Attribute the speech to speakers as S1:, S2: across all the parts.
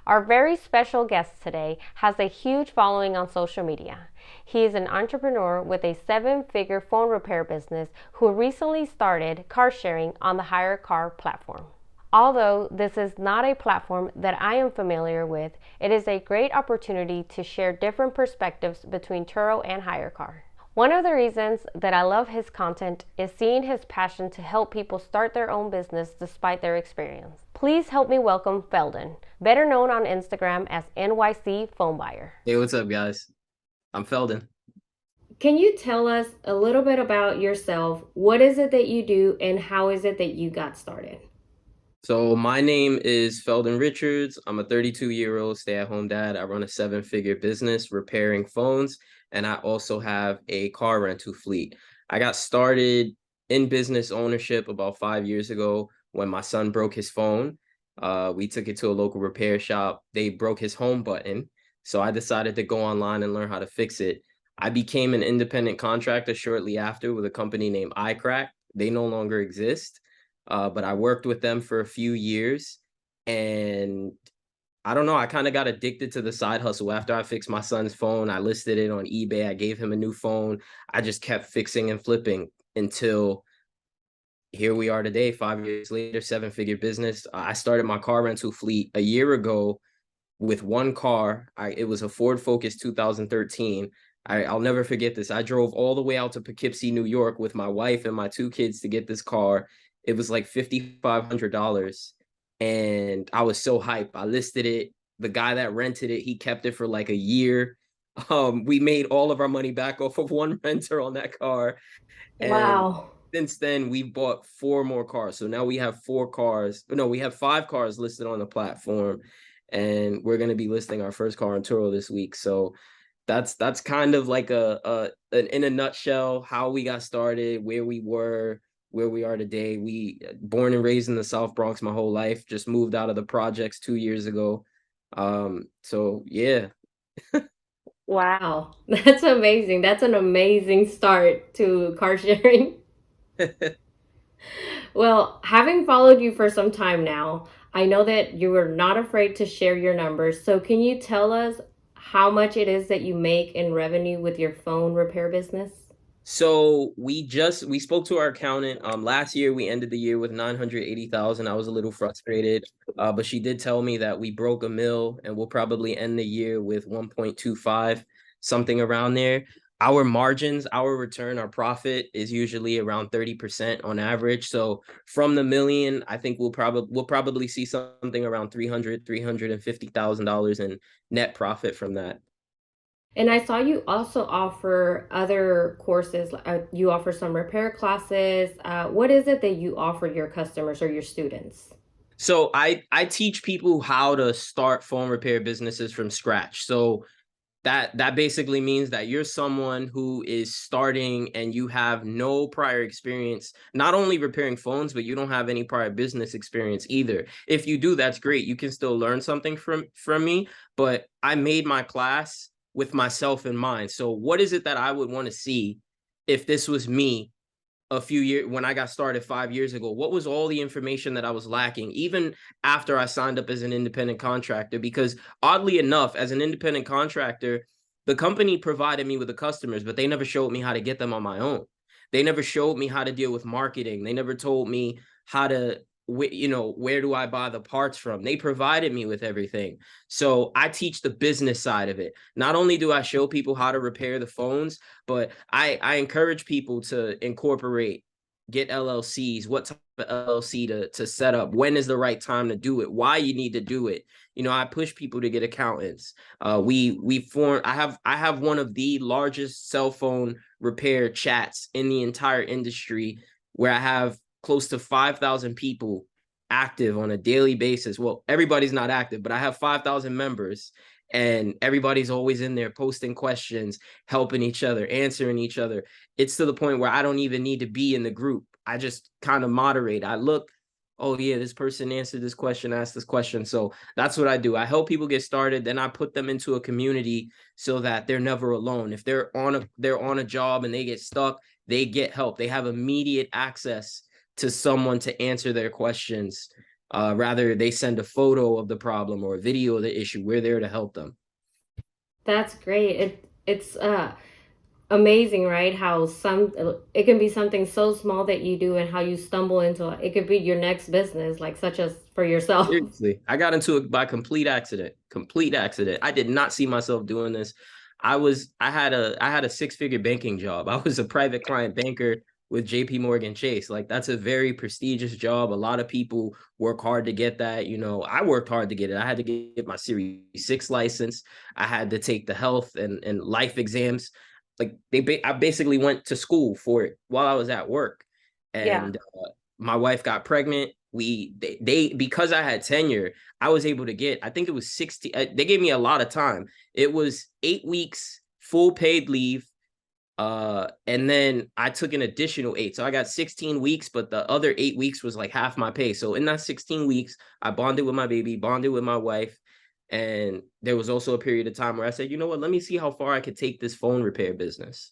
S1: Our very special guest today has a huge following on social media. He is an entrepreneur with a seven-figure phone repair business who recently started car sharing on the Hyre Car platform. Although this is not a platform that I am familiar with, it is a great opportunity to share different perspectives between TURO and Hyrecar. One of the reasons that I love his content is seeing his passion to help people start their own business despite their experience. Please help me welcome Feldon, better known on Instagram as NYC Phone Buyer.
S2: Hey, what's up, guys? I'm Feldon.
S1: Can you tell us a little bit about yourself? What is it that you do and how is it that you got started?
S2: So my name is Feldon Richards. I'm a 32-year-old stay-at-home dad. I run a seven-figure business repairing phones, and I also have a car rental fleet. I got started in business ownership about 5 years ago when my son broke his phone. We took it to a local repair shop. They broke his home button, so I decided to go online and learn how to fix it. I became an independent contractor shortly after with a company named iCrack. They no longer exist. But I worked with them for a few years, and I don't know, I kind of got addicted to the side hustle. After I fixed my son's phone, I listed it on eBay. I gave him a new phone. I just kept fixing and flipping until here we are today, 5 years later, seven-figure business. I started my car rental fleet a year ago with one car. It was a Ford Focus 2013. I'll never forget this. I drove all the way out to Poughkeepsie, New York with my wife and my two kids to get this car. It was like $5,500. And I was so hyped. I listed it. The guy that rented it, he kept it for like a year. We made all of our money back off of one renter on that car. And
S1: Wow.
S2: since then, we bought four more cars. So now we have four cars. No, we have five cars listed on the platform. And we're going to be listing our first car on Turo this week. So that's kind of like in a nutshell how we got started, where we were, where we are today. We born and raised in the South Bronx my whole life, just moved out of the projects 2 years ago. So yeah.
S1: Wow. That's amazing. That's an amazing start to car sharing. Well, having followed you for some time now, I know that you are not afraid to share your numbers. So, can you tell us how much it is that you make in revenue with your phone repair business?
S2: So we spoke to our accountant. Last year we ended the year with 980,000. I was a little frustrated, but she did tell me that we broke a mill and we'll probably end the year with 1.25, something around there. Our margins, our return, our profit is usually around 30% on average. So from the million, I think we'll probably see something around 350,000 dollars in net profit from that.
S1: And I saw you also offer other courses. You offer some repair classes. What is it that you offer your customers or your students?
S2: So I teach people how to start phone repair businesses from scratch. So that basically means that you're someone who is starting and you have no prior experience, not only repairing phones, but you don't have any prior business experience either. If you do, that's great. You can still learn something from me, but I made my class with myself in mind. So what is it that I would want to see if this was me a few years when I got started 5 years ago? What was all the information that I was lacking, even after I signed up as an independent contractor? Because oddly enough, as an independent contractor, the company provided me with the customers, but they never showed me how to get them on my own. They never showed me how to deal with marketing. They never told me how to, where do I buy the parts from? They provided me with everything. So I teach the business side of it. Not only do I show people how to repair the phones, but I encourage people to incorporate, get LLCs, what type of LLC to set up, when is the right time to do it, why you need to do it. I push people to get accountants. We form. I have one of the largest cell phone repair chats in the entire industry, where I have close to 5,000 people active on a daily basis. Well, everybody's not active, but I have 5,000 members, and everybody's always in there posting questions, helping each other, answering each other. It's to the point where I don't even need to be in the group. I just kind of moderate. I look, oh yeah, this person answered this question, asked this question. So that's what I do. I help people get started, then I put them into a community so that they're never alone. If they're on a job and they get stuck, they get help. They have immediate access to someone to answer their questions. Rather, they send a photo of the problem or a video of the issue. We're there to help them.
S1: That's great. It's amazing, right? How some it can be something so small that you do and how you stumble into it. It could be your next business, like such as for yourself.
S2: Seriously, I got into it by complete accident. Complete accident. I did not see myself doing this. I had a six-figure banking job. I was a private client banker with JP Morgan Chase. Like that's a very prestigious job. A lot of people work hard to get that. You know, I worked hard to get it. I had to get my Series 6 license. I had to take the health and life exams. Like I basically went to school for it while I was at work.
S1: Yeah.
S2: And my wife got pregnant. They because I had tenure, I was able to get, I think it was 60. They gave me a lot of time. It was 8 weeks full paid leave. And then I took an additional 8. So I got 16 weeks, but the other 8 weeks was like half my pay. So in that 16 weeks, I bonded with my baby, bonded with my wife. And there was also a period of time where I said, you know what, let me see how far I could take this phone repair business.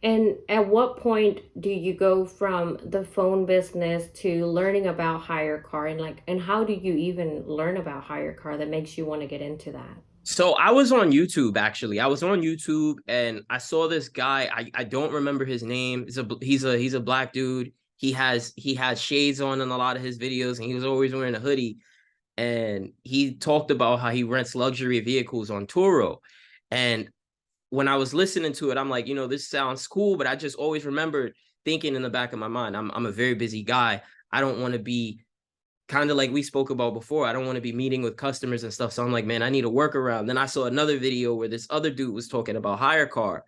S1: And at what point do you go from the phone business to learning about Hire Car, and like, and how do you even learn about Hire Car that makes you want to get into that?
S2: So I was on YouTube actually. I was on YouTube and I saw this guy. I don't remember his name. He's a black dude. He has shades on in a lot of his videos and he was always wearing a hoodie. And he talked about how he rents luxury vehicles on TURO. And when I was listening to it, I'm like, this sounds cool, but I just always remembered thinking in the back of my mind, I'm a very busy guy. I don't want to be, kind of like we spoke about before, I don't want to be meeting with customers and stuff. So I'm like, man, I need a workaround. Then I saw another video where this other dude was talking about Hyrecar.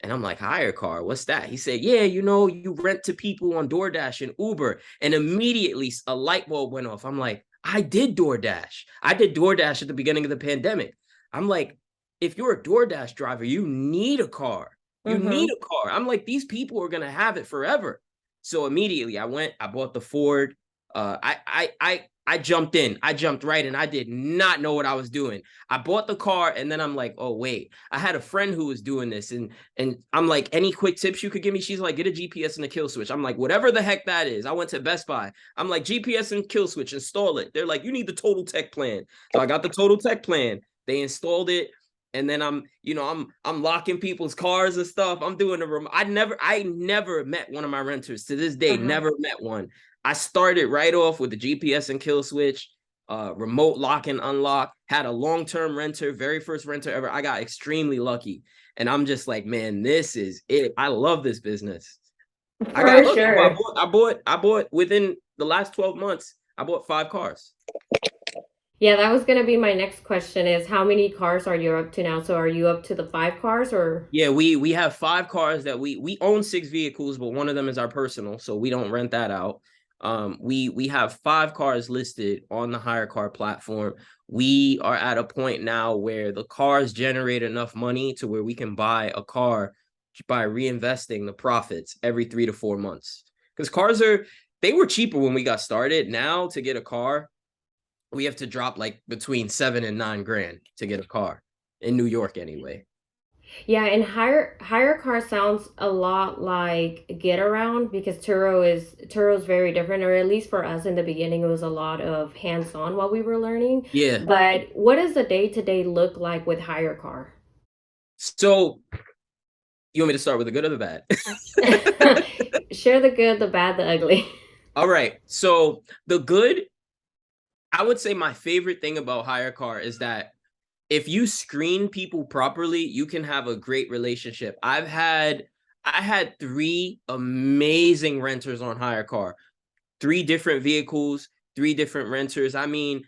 S2: And I'm like, Hyre Car, what's that? He said, yeah, you rent to people on DoorDash and Uber. And immediately a light bulb went off. I'm like, I did DoorDash. I did DoorDash at the beginning of the pandemic. I'm like, if you're a DoorDash driver, you need a car. You need
S1: Mm-hmm.
S2: a car. I'm like, these people are gonna have it forever. So immediately I bought the Ford. I jumped in. I jumped right in. I did not know what I was doing. I bought the car and then I'm like, oh wait, I had a friend who was doing this and I'm like, any quick tips you could give me? She's like, get a GPS and a kill switch. I'm like, whatever the heck that is. I went to Best Buy. I'm like, GPS and kill switch, install it. They're like, you need the total tech plan. So I got the total tech plan. They installed it. And then I'm locking people's cars and stuff. I'm doing I never met one of my renters to this day,
S1: Uh-huh.
S2: never met one. I started right off with the GPS and kill switch, remote lock and unlock, had a long-term renter, very first renter ever. I got extremely lucky. And I'm just like, man, this is it. I love this business. I got
S1: For
S2: lucky.
S1: sure.
S2: I bought within the last 12 months, I bought 5 cars.
S1: Yeah, that was gonna be my next question is how many cars are you up to now? So are you up to the 5 cars or?
S2: Yeah, we have 5 cars that we own 6 vehicles, but one of them is our personal, so we don't rent that out. We have 5 cars listed on the Hyre Car platform. We are at a point now where the cars generate enough money to where we can buy a car by reinvesting the profits every 3 to 4 months. Because they were cheaper when we got started. Now to get a car, we have to drop like between 7 and 9 grand to get a car in New York anyway.
S1: Yeah, and hire car sounds a lot like get around because Turo's very different, or at least for us in the beginning, it was a lot of hands on while we were learning.
S2: Yeah.
S1: But what does the day to day look like with hire car?
S2: So you want me to start with the good or the bad?
S1: Share the good, the bad, the ugly.
S2: All right. So the good, I would say my favorite thing about Hyrecar is that if you screen people properly, you can have a great relationship. I had 3 amazing renters on Hyrecar, 3 different vehicles, 3 different renters. I mean,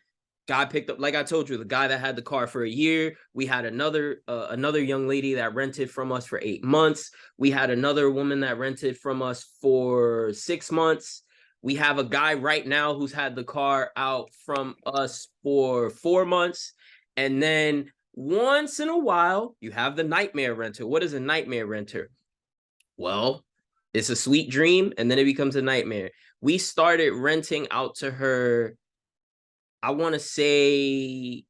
S2: guy picked up, like I told you, the guy that had the car for a year. We had another young lady that rented from us for 8 months. We had another woman that rented from us for 6 months. We have a guy right now who's had the car out from us for 4 months. And then once in a while, you have the nightmare renter. What is a nightmare renter? Well, it's a sweet dream and then it becomes a nightmare. We started renting out to her, I want to say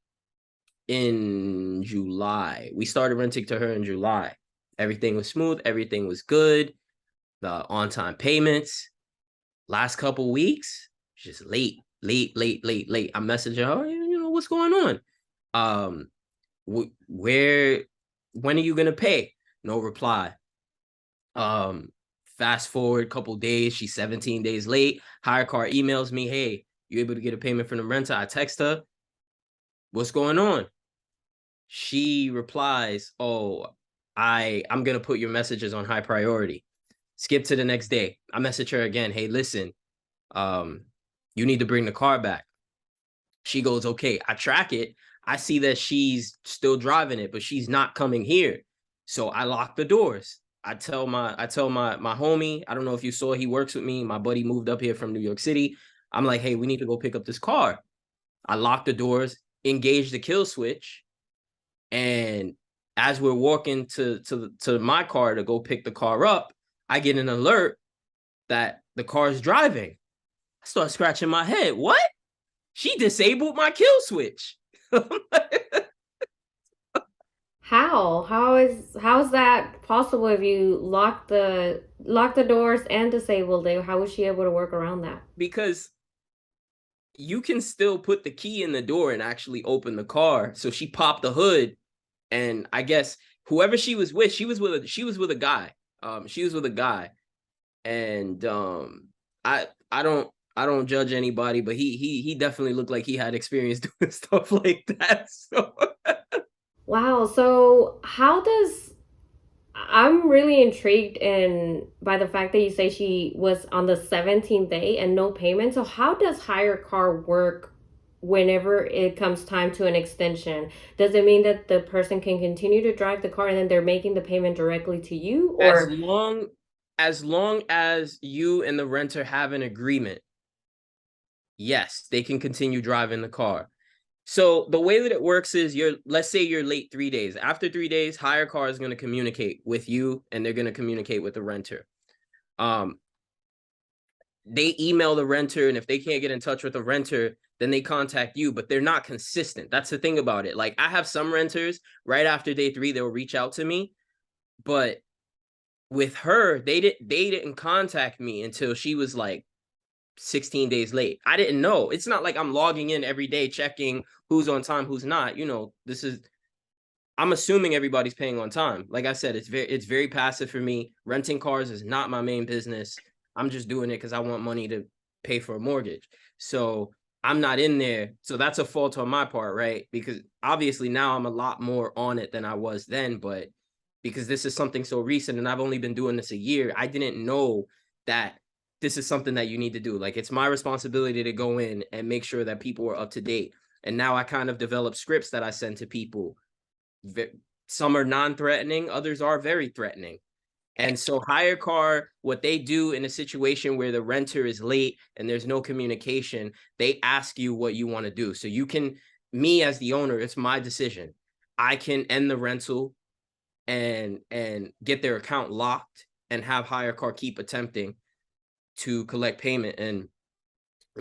S2: in July. We started renting to her in July. Everything was smooth. Everything was good. The on-time payments. Last couple weeks, just late. late. I'm messaging her, what's going on? Where, when are you gonna pay? No reply. Fast forward a couple days, she's 17 days late. Hyre Car emails me, hey, you able to get a payment from the renter? I text her, what's going on? She replies, oh, I'm gonna put your messages on high priority. Skip to the next day. I message her again, hey, listen, you need to bring the car back. She goes, okay. I track it. I see that she's still driving it, but she's not coming here. So I lock the doors. I tell my homie, I don't know if you saw, he works with me. My buddy moved up here from New York City. I'm like, hey, we need to go pick up this car. I lock the doors, engage the kill switch. And as we're walking to my car to go pick the car up, I get an alert that the car is driving. I start scratching my head. What? She disabled my kill switch.
S1: How? How is that possible if you lock the doors and disabled it? How was she able to work around that?
S2: Because you can still put the key in the door and actually open the car. So she popped the hood, and I guess whoever she was with, she was with a guy. She was with a guy, and I don't judge anybody, but he definitely looked like he had experience doing stuff like that. So
S1: Wow. So how does I'm really intrigued in by the fact that you say she was on the 17th day and no payment. So how does hire car work whenever it comes time to an extension? Does it mean that the person can continue to drive the car and then they're making the payment directly to you,
S2: as
S1: or
S2: long as long as you and the renter have an agreement, yes, they can continue driving the car. So the way that it works is, let's say you're late 3 days. After 3 days, Hyre Car is going to communicate with you, and they're going to communicate with the renter. They email the renter, and if they can't get in touch with the renter, then they contact you, but they're not consistent. That's the thing about it. Like, I have some renters, right after day 3, they'll reach out to me, but with her, they didn't contact me until she was like 16 days late. I didn't know. It's not like I'm logging in every day checking who's on time, who's not. I'm assuming everybody's paying on time. Like I said, it's very passive for me. Renting cars is not my main business. I'm just doing it because I want money to pay for a mortgage. So I'm not in there. So that's a fault on my part, right? Because obviously now I'm a lot more on it than I was then, but because this is something so recent and I've only been doing this a year, I didn't know that this is something that you need to do. Like, it's my responsibility to go in and make sure that people are up to date. And now I kind of develop scripts that I send to people. Some are non-threatening, others are very threatening. And so Hyre Car, what they do in a situation where the renter is late and there's no communication, they ask you what you want to do. So you can, me as the owner, it's my decision. I can end the rental and get their account locked and have Hyre Car keep attempting to collect payment. And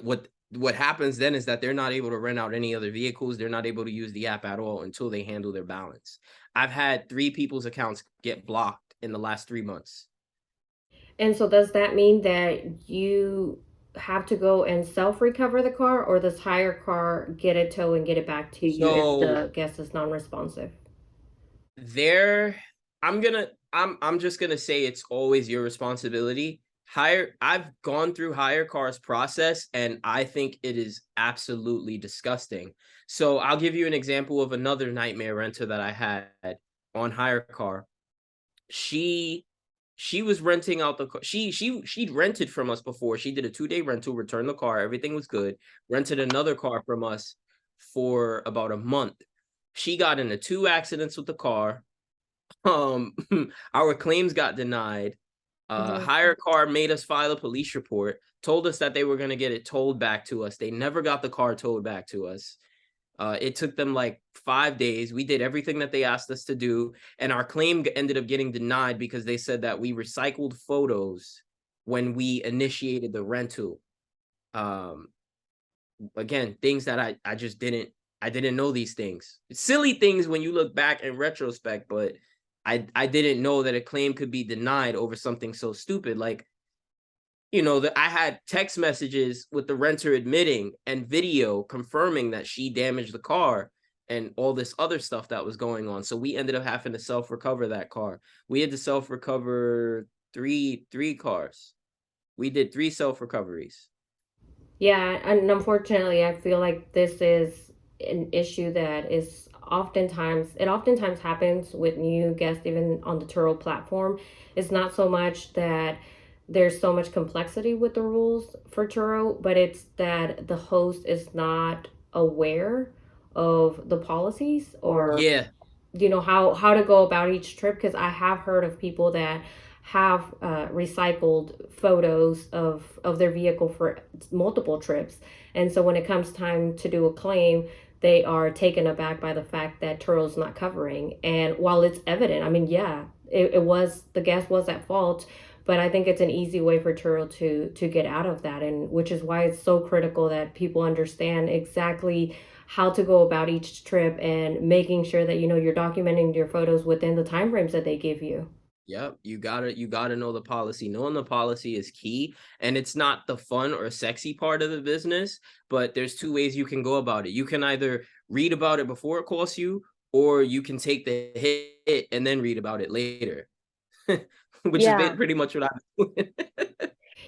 S2: what happens then is that they're not able to rent out any other vehicles. They're not able to use the app at all until they handle their balance. I've had 3 people's accounts get blocked in the last 3 months.
S1: and so does that mean that you have to go and self recover the car, or does hire car get it tow and get it back to you if
S2: So
S1: the guest is non-responsive?
S2: there, I'm just gonna say it's always your responsibility. I've gone through Hyre Car's process, and I think it is absolutely disgusting. So I'll give you an example of another nightmare renter that I had on Hyre Car. She was renting out the car. She'd rented from us before. She did a 2-day rental, returned the car, everything was good. Rented another car from us for about a month. She got into 2 accidents with the car. Our claims got denied.
S1: Mhm.
S2: Hyre Car made us file a police report, told us that they were going to get it towed back to us. They never got the car towed back to us. It took them like 5 days. We did everything that they asked us to do, and our claim ended up getting denied because they said that we recycled photos when we initiated the rental. Um, Again, things that I just didn't know these things. Silly things when you look back in retrospect, but I didn't know that a claim could be denied over something so stupid. Like, you know, that I had text messages with the renter admitting and video confirming that she damaged the car and all this other stuff that was going on. So we ended up having to self-recover that car. We had to self-recover three cars. We did 3 self-recoveries.
S1: Yeah, and unfortunately, I feel like this is an issue that is oftentimes happens with new guests, even on the Turo platform. It's not so much that there's so much complexity with the rules for Turo, but it's that the host is not aware of the policies, or
S2: Yeah.
S1: how to go about each trip, because I have heard of people that have recycled photos of their vehicle for multiple trips, and so when it comes time to do a claim, they are taken aback by the fact that Turo's not covering. And while it's evident, I mean, yeah, it was, the guest was at fault, but I think it's an easy way for Turo to get out of that, and which is why it's so critical that people understand exactly how to go about each trip, and making sure that you're documenting your photos within the time frames that they give you.
S2: Yep, you gotta know the policy. Knowing the policy is key, and it's not the fun or sexy part of the business, but there's 2 ways you can go about it. You can either read about it before it costs you, or you can take the hit and then read about it later, which is
S1: Yeah.
S2: pretty much what I'm doing.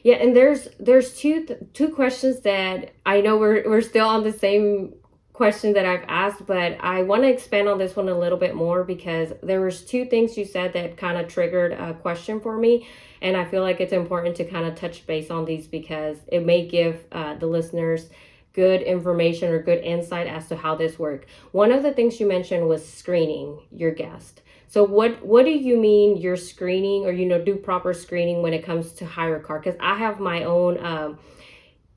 S1: Yeah, and there's two questions that I know we're still on the same question that I've asked, but I want to expand on this one a little bit more, because there was two things you said that kind of triggered a question for me, and I feel like it's important to kind of touch base on these, because it may give the listeners good information or good insight as to how this works. One of the things you mentioned was screening your guest. So what do you mean you're screening, or do proper screening when it comes to Hyre Car? Because I have my own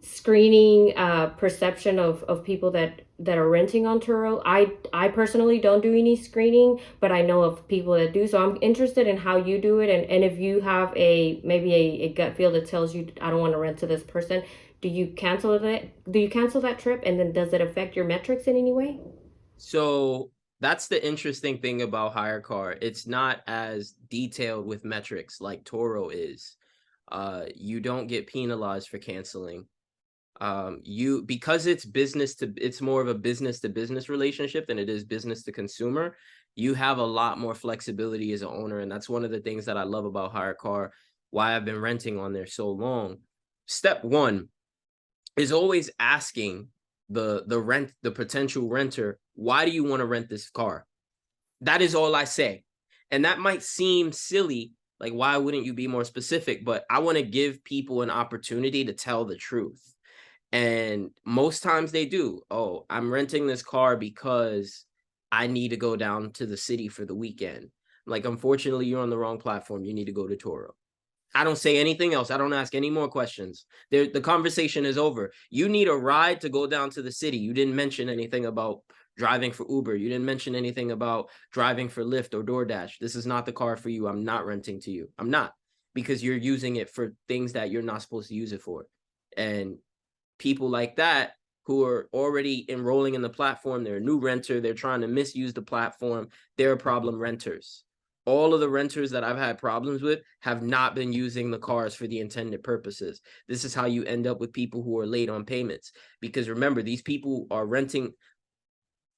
S1: screening perception of people that are renting on Turo. I personally don't do any screening, but I know of people that do. So I'm interested in how you do it, and if you have maybe a gut feel that tells you I don't want to rent to this person, do you cancel it? Do you cancel that trip, and then does it affect your metrics in any way?
S2: So that's the interesting thing about Hyrecar. It's not as detailed with metrics like TURO is. You don't get penalized for canceling. You because it's more of a business to business relationship than it is business to consumer. You have a lot more flexibility as an owner, and that's one of the things that I love about Hyrecar, why I've been renting on there so long. Step one is always asking the potential renter, why do you want to rent this car? That is all I say. And that might seem silly, like why wouldn't you be more specific? But I want to give people an opportunity to tell the truth. And most times they do. Oh, I'm renting this car because I need to go down to the city for the weekend. Like, unfortunately, you're on the wrong platform. You need to go to Toro. I don't say anything else. I don't ask any more questions. The conversation is over. You need a ride to go down to the city. You didn't mention anything about driving for Uber. You didn't mention anything about driving for Lyft or DoorDash. This is not the car for you. I'm not renting to you. I'm not, because you're using it for things that you're not supposed to use it for. And people like that who are already enrolling in the platform, they're a new renter, they're trying to misuse the platform, they're problem renters. All of the renters that I've had problems with have not been using the cars for the intended purposes. This is how you end up with people who are late on payments. Because remember, these people are renting,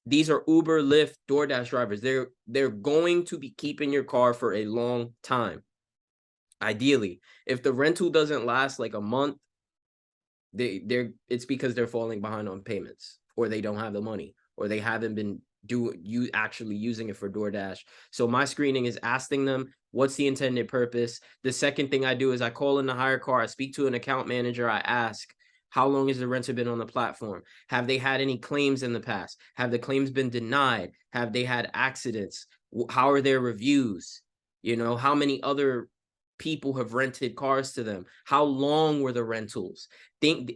S2: these are Uber, Lyft, DoorDash drivers. They're going to be keeping your car for a long time. Ideally, if the rental doesn't last like a month, it's because they're falling behind on payments, or they don't have the money, or they haven't been actually using it for DoorDash. So my screening is asking them, what's the intended purpose? The second thing I do is I call in the Hyre Car, I speak to an account manager, I ask, how long has the renter been on the platform? Have they had any claims in the past? Have the claims been denied? Have they had accidents? How are their reviews? How many other people have rented cars to them? How long were the rentals?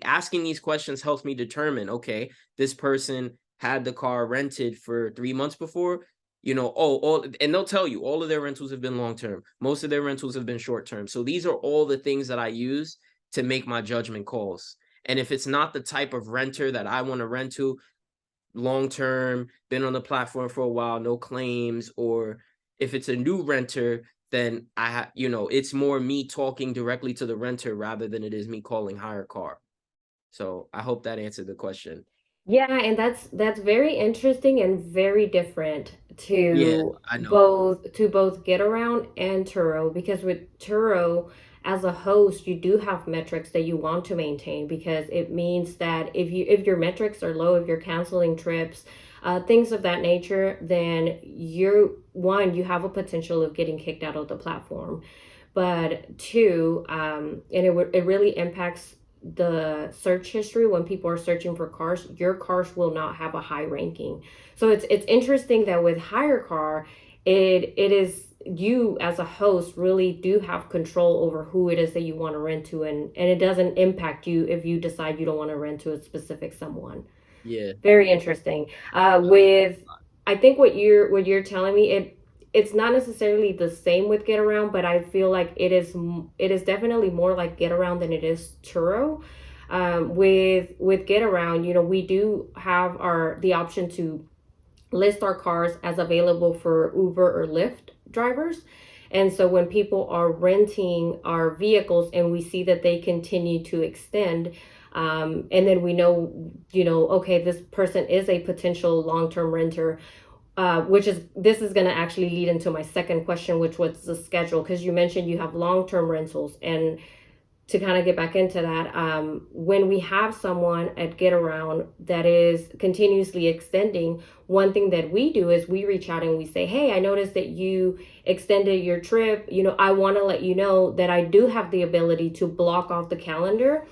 S2: Asking these questions helps me determine, okay, this person had the car rented for 3 months before, and they'll tell you all of their rentals have been long-term. Most of their rentals have been short-term. So these are all the things that I use to make my judgment calls. And if it's not the type of renter that I want to rent to, long-term, been on the platform for a while, no claims, or if it's a new renter then it's more me talking directly to the renter rather than it is me calling Hyre Car. So I hope that answered the question.
S1: Yeah, and that's very interesting and very different
S2: Yeah, I know.
S1: to both Get Around and Turo, because with Turo as a host, you do have metrics that you want to maintain, because it means that if your metrics are low, if you're canceling trips, things of that nature, then you have a potential of getting kicked out of the platform. But two, and it really impacts the search history. When people are searching for cars, your cars will not have a high ranking. So it's interesting that with Hyrecar, it is you as a host really do have control over who it is that you want to rent to, and it doesn't impact you if you decide you don't want to rent to a specific someone.
S2: Yeah.
S1: Very interesting. I think what you're telling me, it's not necessarily the same with Get Around, but I feel like it is definitely more like Get Around than it is Turo. With Get Around, we do have the option to list our cars as available for Uber or Lyft drivers. And so when people are renting our vehicles and we see that they continue to extend, and then we know, okay, this person is a potential long-term renter, this is going to actually lead into my second question, which was the schedule, because you mentioned you have long-term rentals. And to kind of get back into that, when we have someone at Get Around that is continuously extending, one thing that we do is we reach out and we say, hey, I noticed that you extended your trip. I want to let you know that I do have the ability to block off the calendar,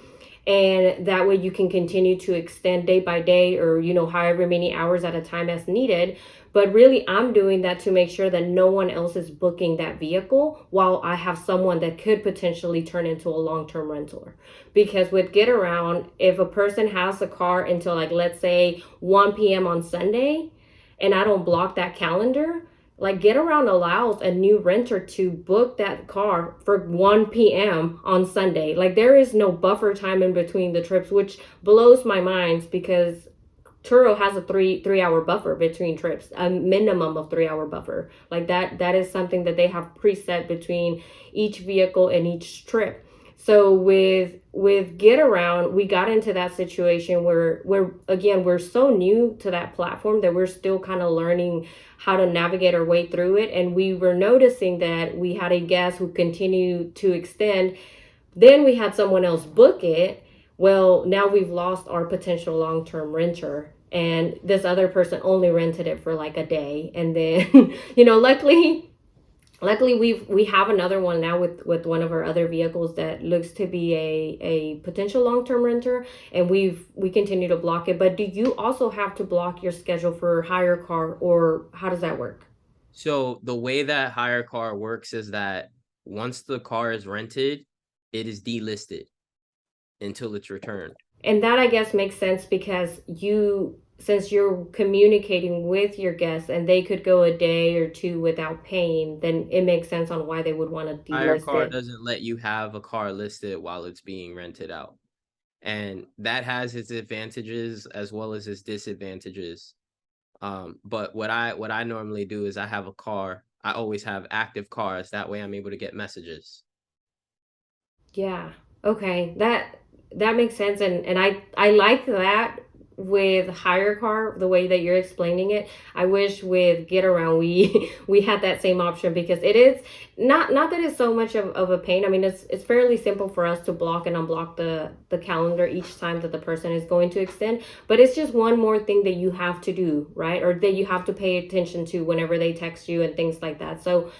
S1: and that way you can continue to extend day by day, or however many hours at a time as needed. But really, I'm doing that to make sure that no one else is booking that vehicle while I have someone that could potentially turn into a long-term rental. Because with Get Around, if a person has a car until, like, let's say 1 p.m. on Sunday, and I don't block that calendar, like, Get Around allows a new renter to book that car for 1 p.m. on Sunday. Like, there is no buffer time in between the trips, which blows my mind, because Turo has a three hour buffer between trips, a minimum of 3 hour buffer. Like, that is something that they have preset between each vehicle and each trip. So with Get Around, we got into that situation where we're so new to that platform that we're still kind of learning how to navigate our way through it. And we were noticing that we had a guest who continued to extend. Then we had someone else book it. Well, now we've lost our potential long-term renter, and this other person only rented it for like a day. And then luckily we have another one now with one of our other vehicles that looks to be a potential long-term renter, and we continue to block it. But do you also have to block your schedule for Hire Car, or how does that work?
S2: So the way that Hyre Car works is that once the car is rented, it is delisted until it's returned.
S1: And that, I guess, makes sense, because since you're communicating with your guests and they could go a day or two without paying, then it makes sense on why they would want to
S2: Hyre
S1: delist
S2: Car
S1: it.
S2: doesn't let you have a car listed while it's being rented out. And that has its advantages as well as its disadvantages. But what I normally do is I have a car. I always have active cars. That way I'm able to get messages.
S1: Yeah. Okay. That makes sense, and I like that with Hire Car, the way that you're explaining it. I wish with Get Around we had that same option, because it is not that it's so much of a pain. I mean, it's fairly simple for us to block and unblock the calendar each time that the person is going to extend, but it's just one more thing that you have to do, right? Or that you have to pay attention to whenever they text you and things like that. So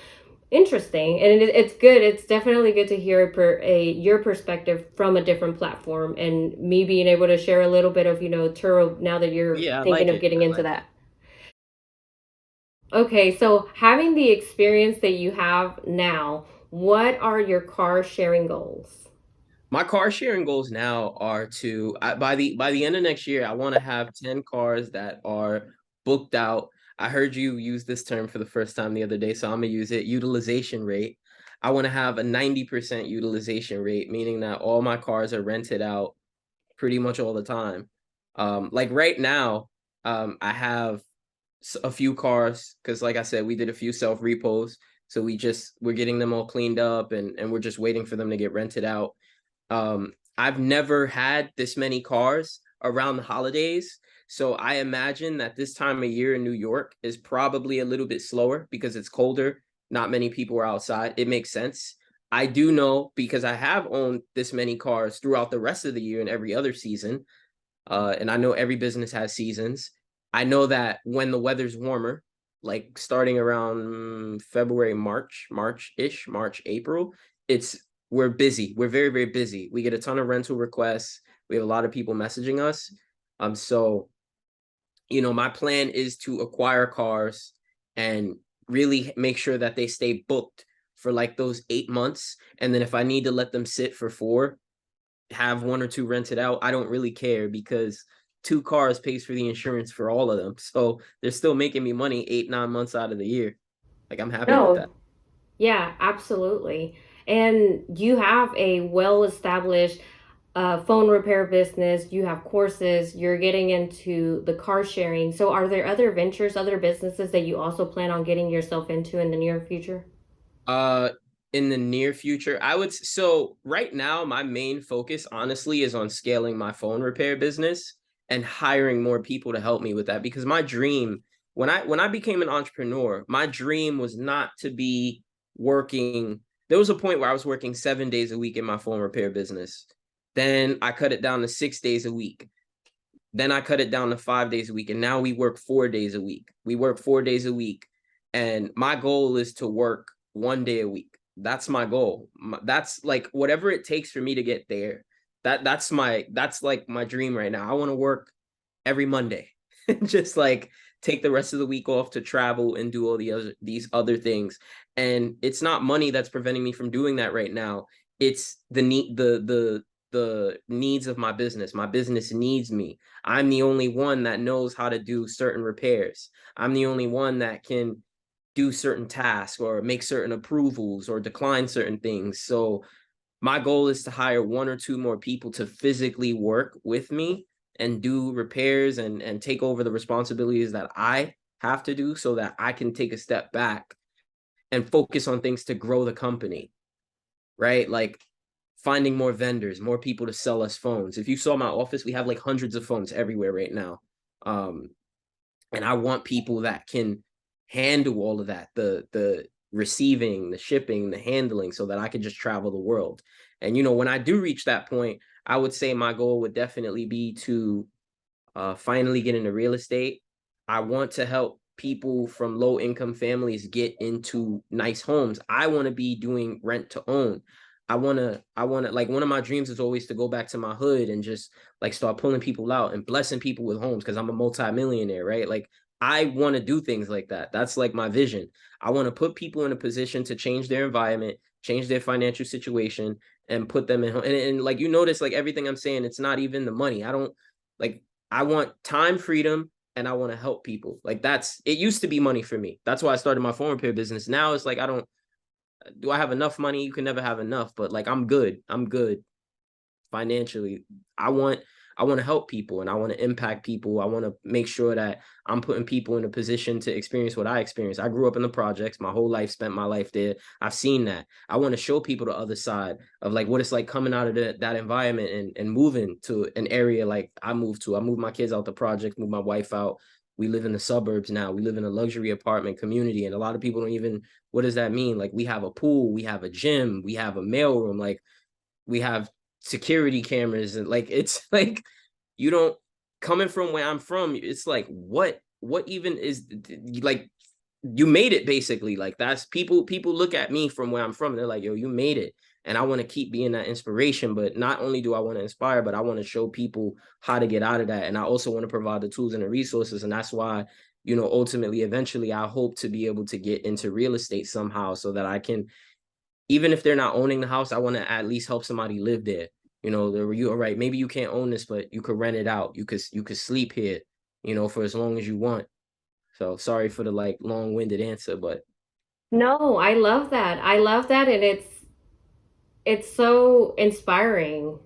S1: interesting, and it's good. It's definitely good to hear your perspective from a different platform, and me being able to share a little bit of Turo, now that you're
S2: Yeah, I
S1: thinking
S2: like
S1: of
S2: it.
S1: getting
S2: I
S1: into
S2: like it.
S1: that. Okay, so having the experience that you have now, what are your car sharing goals?
S2: My car sharing goals now are by the end of next year, I want to have 10 cars that are booked out. I heard you use this term for the first time the other day, so I'm gonna use it. Utilization rate. I want to have a 90% utilization rate, meaning that all my cars are rented out pretty much all the time. Like right now, I have a few cars because, like I said, we did a few self repos. So we're getting them all cleaned up, and we're just waiting for them to get rented out. I've never had this many cars around the holidays. So I imagine that this time of year in New York is probably a little bit slower because it's colder. Not many people are outside. It makes sense. I do know because I have owned this many cars throughout the rest of the year and every other season. And I know every business has seasons. I know that when the weather's warmer, like starting around February, March, April, it's we're busy. We're very, very busy. We get a ton of rental requests. We have a lot of people messaging us. So my plan is to acquire cars and really make sure that they stay booked for like those 8 months. And then if I need to let them sit for 4, have 1 or 2 rented out, I don't really care because 2 cars pays for the insurance for all of them. So they're still making me money 8, 9 months out of the year. Like I'm happy with that.
S1: No, yeah, absolutely. And you have a well established phone repair business, you have courses, you're getting into the car sharing. So, are there other ventures, other businesses that you also plan on getting yourself into in the near future?
S2: Uh, in the near future, so right now my main focus honestly is on scaling my phone repair business and hiring more people to help me with that because my dream when I became an entrepreneur, my dream was not to be working. There was a point where I was working 7 days a week in my phone repair business. Then I cut it down to 6 days a week. Then I cut it down to 5 days a week. And now we work 4 days a week. We work 4 days a week. And my goal is to work 1 day a week. That's my goal. That's like whatever it takes for me to get there. That's like my dream right now. I want to work every Monday. Just like take the rest of the week off to travel and do all these other things. And it's not money that's preventing me from doing that right now. It's the needs of my business. My business needs me. I'm the only one that knows how to do certain repairs. I'm the only one that can do certain tasks or make certain approvals or decline certain things. So my goal is to hire 1 or 2 more people to physically work with me and do repairs and take over the responsibilities that I have to do so that I can take a step back and focus on things to grow the company, right? Like finding more vendors, more people to sell us phones. If you saw my office, we have like hundreds of phones everywhere right now. Um, and I want people that can handle all of that, the receiving, the shipping, the handling, so that I can just travel the world. And when I do reach that point, I would say my goal would definitely be to finally get into real estate. I want to help people from low income families get into nice homes. I want to be doing rent to own. I want to like one of my dreams is always to go back to my hood and just like start pulling people out and blessing people with homes because I'm a multimillionaire, right? Like I want to do things like that. That's like my vision. I want to put people in a position to change their environment, change their financial situation, and put them in. And like you notice, like everything I'm saying, it's not even the money. I don't like. I want time freedom and I want to help people. Like it used to be money for me. That's why I started my phone repair business. Now it's like do I have enough money? You can never have enough, but like I'm good. I'm good financially. I want I want to help people and I want to impact people. I want to make sure that I'm putting people in a position to experience what I experienced. I grew up in the projects, my whole life, spent my life there. I've seen that. I want to show people the other side of like what it's like coming out of that environment and moving to an area like I moved to. I moved my kids out the project, moved my wife out. We live in the suburbs now. We live in a luxury apartment community. And a lot of people don't even, what does that mean? Like we have a pool, we have a gym, we have a mailroom, like we have security cameras and like it's like you don't coming from where I'm from, it's like what even is like you made it basically. Like that's people look at me from where I'm from, they're like, yo, you made it. And I want to keep being that inspiration, but not only do I want to inspire, but I want to show people how to get out of that. And I also want to provide the tools and the resources. And that's why, ultimately, eventually I hope to be able to get into real estate somehow so that I can, even if they're not owning the house, I want to at least help somebody live there. You all right, maybe you can't own this, but you could rent it out. You could sleep here, for as long as you want. So sorry for the like long-winded answer, but
S1: No, I love that. I love that, and it's so inspiring.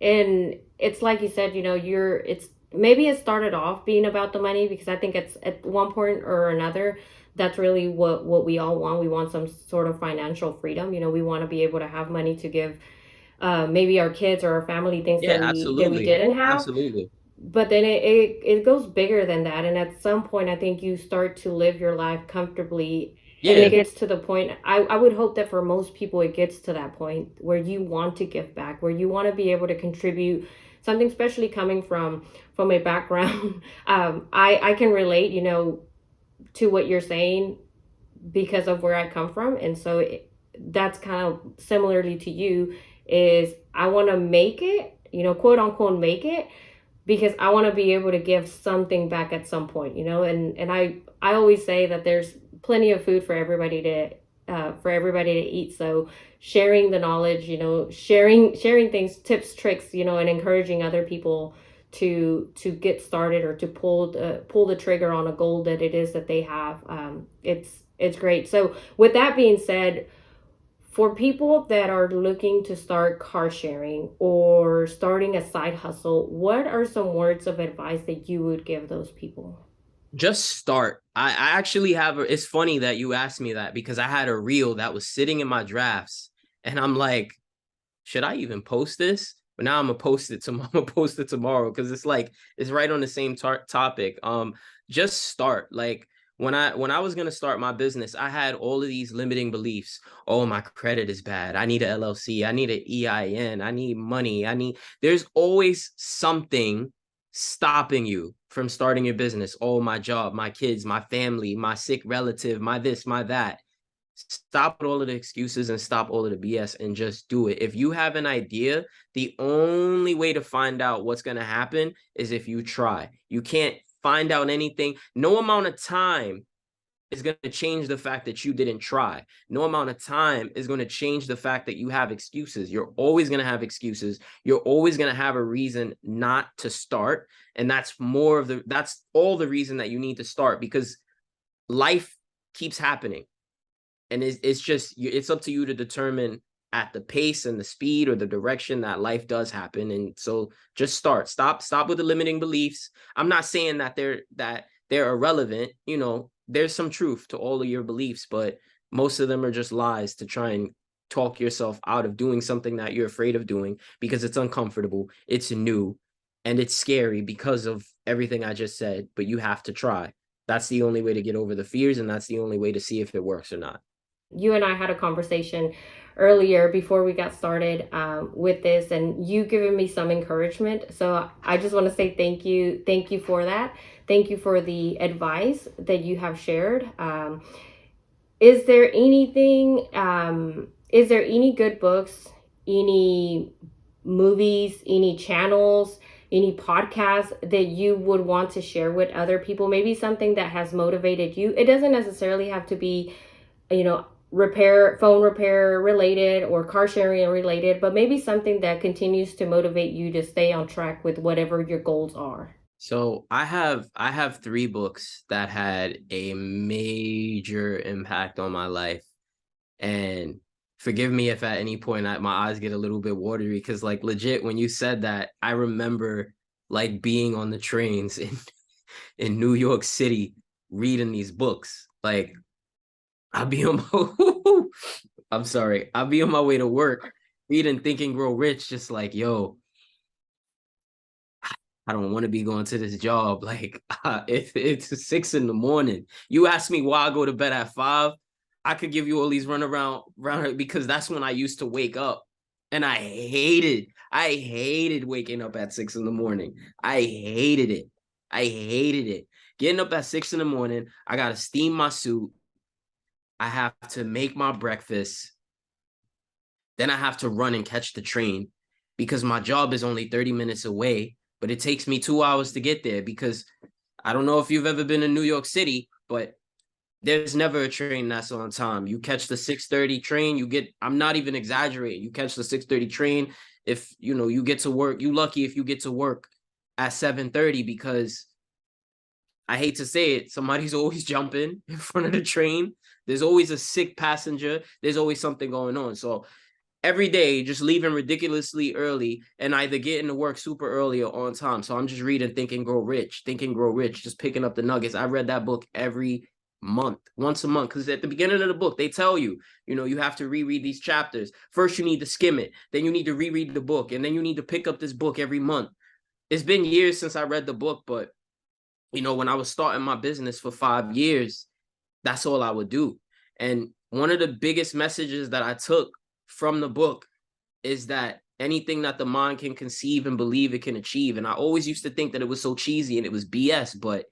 S1: And it's like you said, you're it's maybe it started off being about the money, because I think it's at one point or another that's really what we all want. We want some sort of financial freedom. You know, we want to be able to have money to give maybe our kids or our family things
S2: Yeah,
S1: that we
S2: absolutely.
S1: didn't have.
S2: Absolutely.
S1: But then it goes bigger than that, and at some point I think you start to live your life comfortably, and it
S2: Yeah.
S1: gets to the point, I would hope that for most people it gets to that point where you want to give back, where you want to be able to contribute something, especially coming from a background. I can relate, you know, to what you're saying because of where I come from. And so that's kind of similarly to you, is I want to make it, you know, quote unquote make it, because I want to be able to give something back at some point, you know. And I always say that there's plenty of food for everybody to eat. So sharing the knowledge, you know, sharing things, tips, tricks, you know, and encouraging other people to get started, or to pull the trigger on a goal that it is that they have. It's great. So with that being said, for people that are looking to start car sharing or starting a side hustle, what are some words of advice that you would give those people?
S2: Just start. I actually have it's funny that you asked me that because I had a reel that was sitting in my drafts and I'm like, should I even post this? But now I'm gonna post it tomorrow. I'm gonna post it tomorrow because it's like it's right on the same topic. Just start. Like when I was gonna start my business, I had all of these limiting beliefs. Oh, my credit is bad. I need a LLC. I need an EIN. I need money. I need. There's always something stopping you from starting your business. Oh, my job, my kids, my family, my sick relative, my this, my that. Stop all of the excuses and stop all of the BS and just do it. If you have an idea, the only way to find out what's going to happen is if you try. You can't find out anything. No amount of time is going to change the fact that you didn't try. No amount of time is going to change the fact that you have excuses. You're always going to have excuses. You're always going to have a reason not to start. And that's all the reason that you need to start, because life keeps happening. And it's just, it's up to you to determine at the pace and the speed or the direction that life does happen. And so just stop with the limiting beliefs. I'm not saying that they're irrelevant. You know, there's some truth to all of your beliefs, but most of them are just lies to try and talk yourself out of doing something that you're afraid of doing because it's uncomfortable, it's new, and it's scary because of everything I just said. But you have to try. That's the only way to get over the fears, and that's the only way to see if it works or not.
S1: You and I had a conversation earlier before we got started with this, and you given me some encouragement. So I just want to say thank you for that. Thank you for the advice that you have shared. Is there anything? Is there any good books, any movies, any channels, any podcasts that you would want to share with other people? Maybe something that has motivated you. It doesn't necessarily have to be, you know, phone repair related or car sharing related, but maybe something that continues to motivate you to stay on track with whatever your goals are.
S2: So I have three books that had a major impact on my life. And forgive me if at any point my eyes get a little bit watery, because like legit when you said that, I remember like being on the trains in New York City reading these books. Like I'll be on my I'm sorry. I'll be on my way to work reading Think and Grow Rich, just like, yo, I don't want to be going to this job. Like, if it's 6 in the morning, you ask me why I go to bed at 5. I could give you all these around because that's when I used to wake up, and I hated waking up at 6 in the morning. I hated it. I hated it. Getting up at 6 in the morning, I gotta steam my suit. I have to make my breakfast. Then I have to run and catch the train because my job is only 30 minutes away, but it takes me 2 hours to get there because I don't know if you've ever been in New York City, but there's never a train that's on time. You catch the 6:30 train, I'm not even exaggerating. You catch the 6:30 train. If you get to work, you lucky if you get to work at 7:30, because I hate to say it, somebody's always jumping in front of the train. There's always a sick passenger. There's always something going on. So every day, just leaving ridiculously early and either getting to work super early or on time. So I'm just reading Think and Grow Rich, just picking up the nuggets. I read that book every month, once a month, because at the beginning of the book, they tell you, you have to reread these chapters. First, you need to skim it. Then you need to reread the book. And then you need to pick up this book every month. It's been years since I read the book, but, when I was starting my business for 5 years, that's all I would do. And one of the biggest messages that I took from the book is that anything that the mind can conceive and believe it can achieve. And I always used to think that it was so cheesy and it was BS, but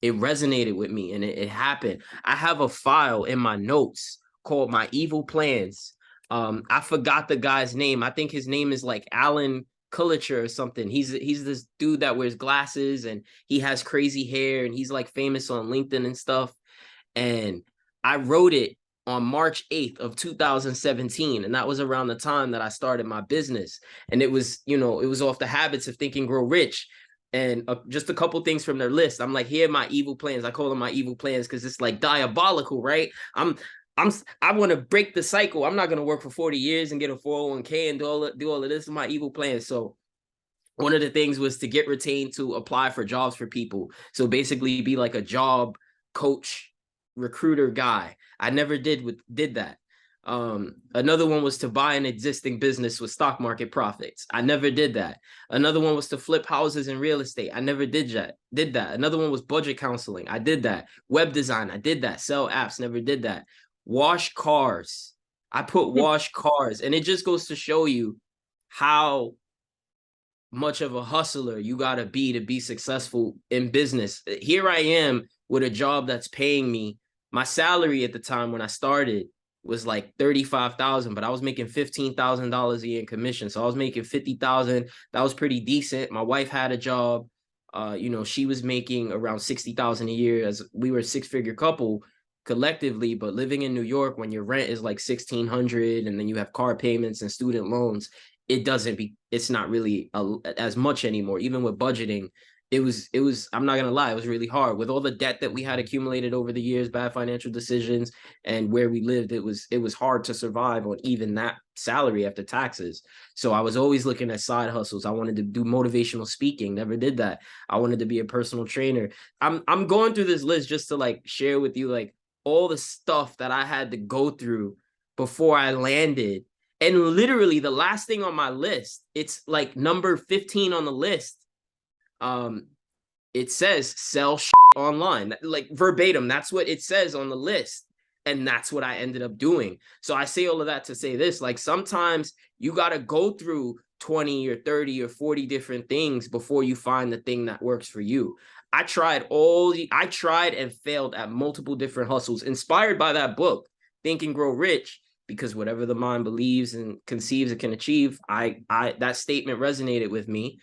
S2: it resonated with me and it happened. I have a file in my notes called My Evil Plans. I forgot the guy's name. I think his name is like Alan Cullicher or something. He's this dude that wears glasses and he has crazy hair and he's like famous on LinkedIn and stuff. And I wrote it on March 8th of 2017. And that was around the time that I started my business. And it was, it was off the habits of Think and Grow Rich. And just a couple things from their list. I'm like, here are my evil plans. I call them my evil plans because it's like diabolical, right? I want to break the cycle. I'm not going to work for 40 years and get a 401k and do all of this. My evil plans. So one of the things was to get retained to apply for jobs for people. So basically be like a job coach, recruiter guy. I never did that. Another one was to buy an existing business with stock market profits. I never did that. Another one was to flip houses in real estate. I never did that. Another one was budget counseling. I did that. Web design. I did that. Sell apps. Never did that. Wash cars. I put wash cars. And it just goes to show you how much of a hustler you got to be successful in business. Here I am with a job that's paying me. My salary at the time when I started was like $35,000, but I was making $15,000 a year in commission. So I was making $50,000. That was pretty decent. My wife had a job. She was making around $60,000 a year, as we were a six-figure couple collectively. But living in New York, when your rent is like $1,600 and then you have car payments and student loans, it's not really as much anymore. Even with budgeting, it was, I'm not going to lie, it was really hard with all the debt that we had accumulated over the years, bad financial decisions, and where we lived. It was hard to survive on even that salary after taxes. So I was always looking at side hustles. I wanted to do motivational speaking, never did that. I wanted to be a personal trainer. I'm going through this list just to like share with you like all the stuff that I had to go through before I landed. And literally the last thing on my list, it's like number 15 on the list. It says sell online, like verbatim. That's what it says on the list. And that's what I ended up doing. So I say all of that to say this, like sometimes you got to go through 20 or 30 or 40 different things before you find the thing that works for you. I tried and failed at multiple different hustles inspired by that book, Think and Grow Rich, because whatever the mind believes and conceives it can achieve, that statement resonated with me.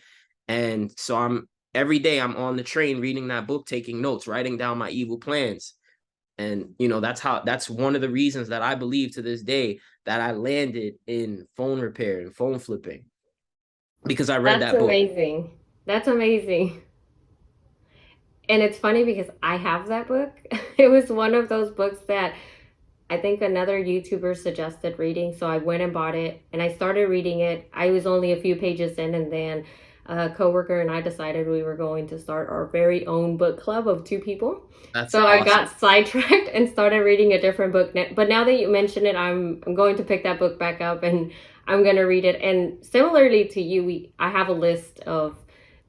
S2: And so every day I'm on the train reading that book, taking notes, writing down my evil plans. And, that's one of the reasons that I believe to this day that I landed in phone repair and phone flipping, because I read that book.
S1: Amazing. That's amazing. And it's funny because I have that book. It was one of those books that I think another YouTuber suggested reading. So I went and bought it and I started reading it. I was only a few pages in, and then a coworker and I decided we were going to start our very own book club of two people.
S2: That's
S1: so
S2: awesome.
S1: I got sidetracked and started reading a different book. But now that you mention it, I'm going to pick that book back up and I'm going to read it. And similarly to you, I have a list of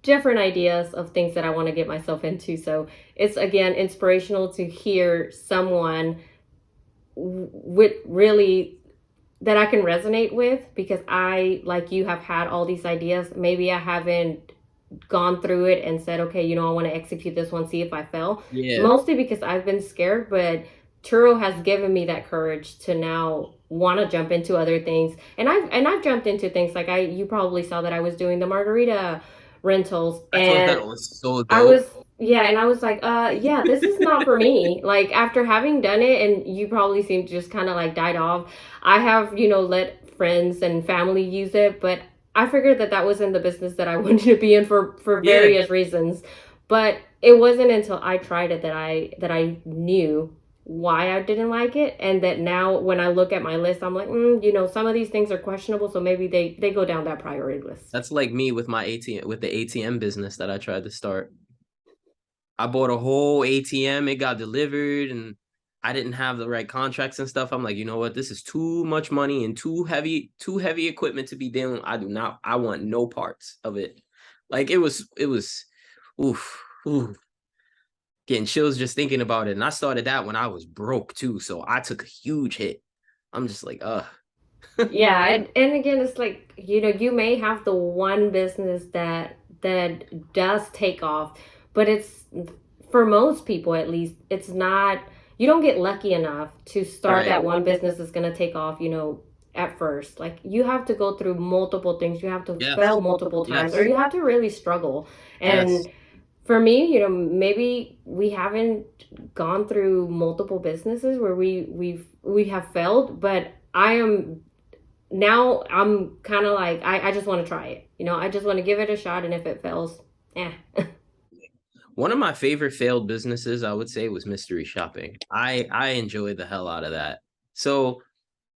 S1: different ideas of things that I want to get myself into. So it's again inspirational to hear someone with really that I can resonate with, because I, like you, have had all these ideas. Maybe I haven't gone through it and said, okay, I want to execute this one, see if I fail.
S2: Yeah.
S1: Mostly because I've been scared, but TURO has given me that courage to now want to jump into other things. And I've jumped into things like you probably saw that I was doing the margarita rentals,
S2: I thought that was so dope.
S1: and I was like, yeah, this is not for me. Like after having done it, and you probably seem to just kind of like died off. I have, let friends and family use it, but I figured that wasn't the business that I wanted to be in for various reasons. But it wasn't until I tried it that I knew why I didn't like it, and that now when I look at my list, I'm like, some of these things are questionable, so maybe they go down that priority list.
S2: That's like me with my ATM, with the ATM business that I tried to start. I bought a whole ATM, it got delivered, and I didn't have the right contracts and stuff. I'm like, you know what? This is too much money and too heavy equipment to be dealing. I want no parts of it. Like it was oof, oof, getting chills just thinking about it. And I started that when I was broke too. So I took a huge hit. I'm just like,
S1: Yeah, and again, it's like, you may have the one business that does take off, but it's, for most people at least, it's not, you don't get lucky enough to start
S2: right.
S1: that one business that's going to take off, at first. Like, you have to go through multiple things, you have to
S2: Yes.
S1: fail multiple times, or
S2: Yes.
S1: you have to really struggle.
S2: Yes.
S1: And for me, maybe we haven't gone through multiple businesses where we have failed, but I'm kind of like, I just want to try it. I just want to give it a shot, and if it fails, eh.
S2: One of my favorite failed businesses, I would say, was mystery shopping. I enjoyed the hell out of that. So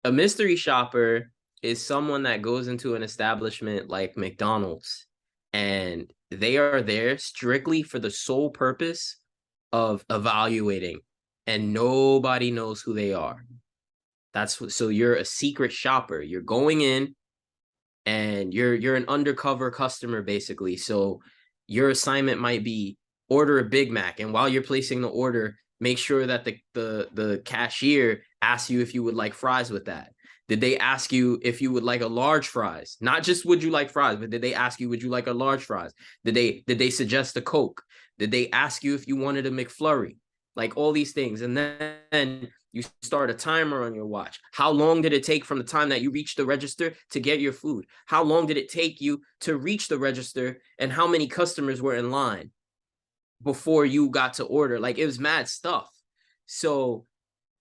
S2: a mystery shopper is someone that goes into an establishment like McDonald's, and they are there strictly for the sole purpose of evaluating, and nobody knows who they are. So you're a secret shopper. You're going in and you're an undercover customer basically. So your assignment might be order a Big Mac, and while you're placing the order, make sure that the cashier asks you if you would like fries with that. Did they ask you if you would like a large fries? Not just would you like fries, but did they ask you would you like a large fries? Did they suggest a Coke? Did they ask you if you wanted a McFlurry? Like all these things. And then you start a timer on your watch. How long did it take from the time that you reached the register to get your food? How long did it take you to reach the register? And how many customers were in line before you got to order? Like, it was mad stuff. So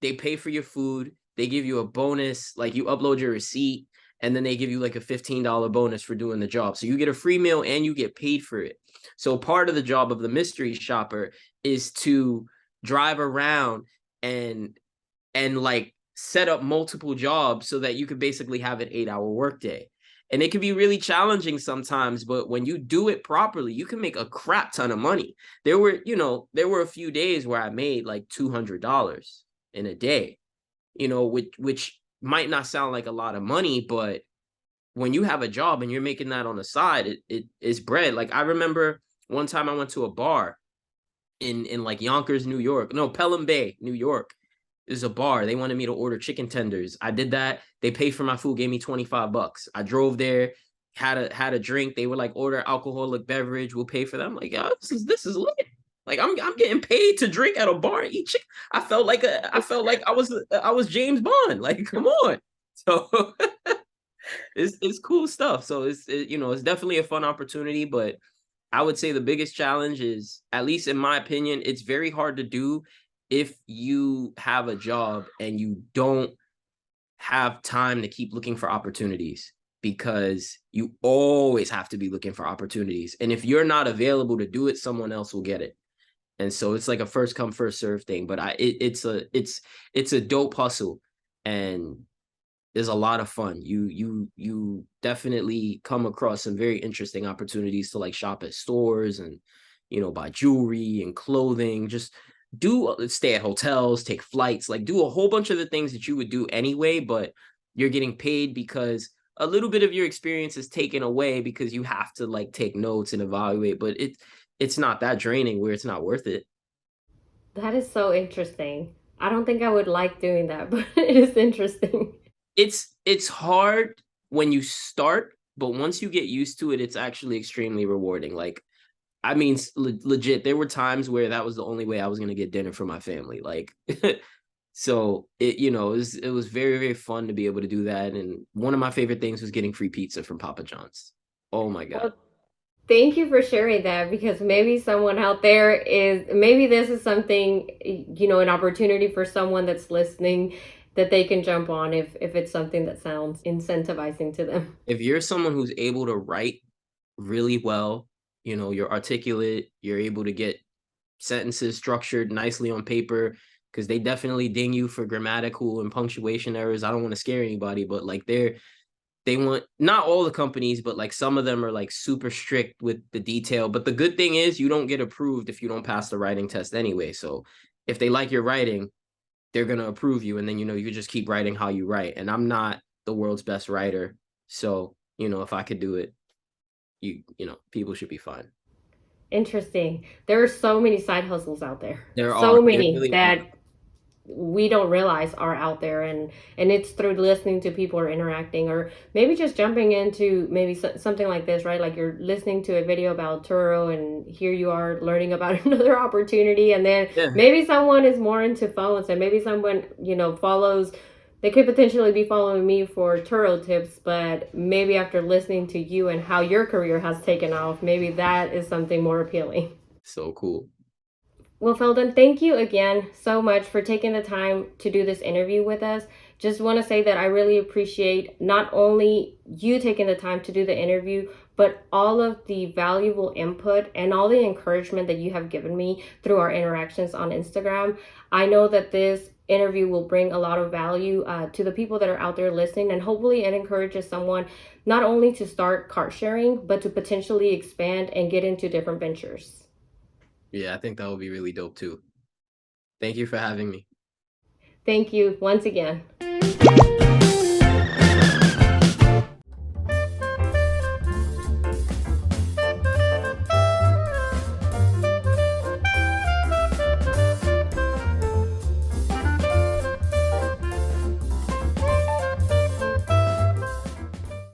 S2: they pay for your food. They give you a bonus, like you upload your receipt, and then they give you like a $15 bonus for doing the job. So you get a free meal and you get paid for it. So part of the job of the mystery shopper is to drive around and like set up multiple jobs so that you could basically have an 8-hour workday. And it can be really challenging sometimes, but when you do it properly, you can make a crap ton of money. There were a few days where I made like $200 in a day, which might not sound like a lot of money, but when you have a job and you're making that on the side, it is bread. Like, I remember one time I went to a bar in like Yonkers, New York. No, Pelham Bay, New York. Is a bar. They wanted me to order chicken tenders. I did that. They paid for my food, gave me $25. I drove there, had a drink. They were like, order alcoholic beverage, we'll pay for them. I'm like, yeah, this is lit. Like, I'm getting paid to drink at a bar and eat chicken. I felt like I was James Bond. Like, come on. So it's cool stuff. So it's definitely a fun opportunity, but I would say the biggest challenge is, at least in my opinion, it's very hard to do if you have a job and you don't have time to keep looking for opportunities, because you always have to be looking for opportunities. And if you're not available to do it, someone else will get it. And so it's like a first come first serve thing. But it's a dope hustle, and is a lot of fun. You definitely come across some very interesting opportunities to like shop at stores and buy jewelry and clothing, just stay at hotels, take flights, like do a whole bunch of the things that you would do anyway, but you're getting paid because a little bit of your experience is taken away because you have to like take notes and evaluate, but it's not that draining where it's not worth it.
S1: That is so interesting. I don't think I would like doing that, but it is interesting.
S2: It's hard when you start, but once you get used to it, it's actually extremely rewarding. Like, I mean, legit, there were times where that was the only way I was gonna get dinner for my family. Like, so it was very, very fun to be able to do that. And one of my favorite things was getting free pizza from Papa John's. Oh my God.
S1: Well, thank you for sharing that, because maybe someone out there maybe this is something, an opportunity for someone that's listening, that they can jump on if it's something that sounds incentivizing to them.
S2: If you're someone who's able to write really well, you're articulate, you're able to get sentences structured nicely on paper, because they definitely ding you for grammatical and punctuation errors. I don't want to scare anybody, but like they want, not all the companies, but like some of them are like super strict with the detail. But the good thing is you don't get approved if you don't pass the writing test anyway. So if they like your writing, they're going to approve you. And then, you just keep writing how you write. And I'm not the world's best writer. So, if I could do it, people should be fine.
S1: Interesting. There are so many side hustles out there. So
S2: There
S1: many
S2: really are.
S1: that we don't realize are out there, and it's through listening to people or interacting, or maybe just jumping into maybe something like this, right? Like you're listening to a video about TURO and here you are learning about another opportunity, and then
S2: Yeah.
S1: maybe someone is more into phones, and maybe someone follows, they could potentially be following me for TURO tips, but maybe after listening to you and how your career has taken off, maybe that is something more appealing.
S2: So cool.
S1: Well, Feldon, thank you again so much for taking the time to do this interview with us. Just want to say that I really appreciate not only you taking the time to do the interview, but all of the valuable input and all the encouragement that you have given me through our interactions on Instagram. I know that this interview will bring a lot of value to the people that are out there listening, and hopefully it encourages someone not only to start car sharing, but to potentially expand and get into different ventures.
S2: Yeah, I think that would be really dope too. Thank you for having me.
S1: Thank you once again.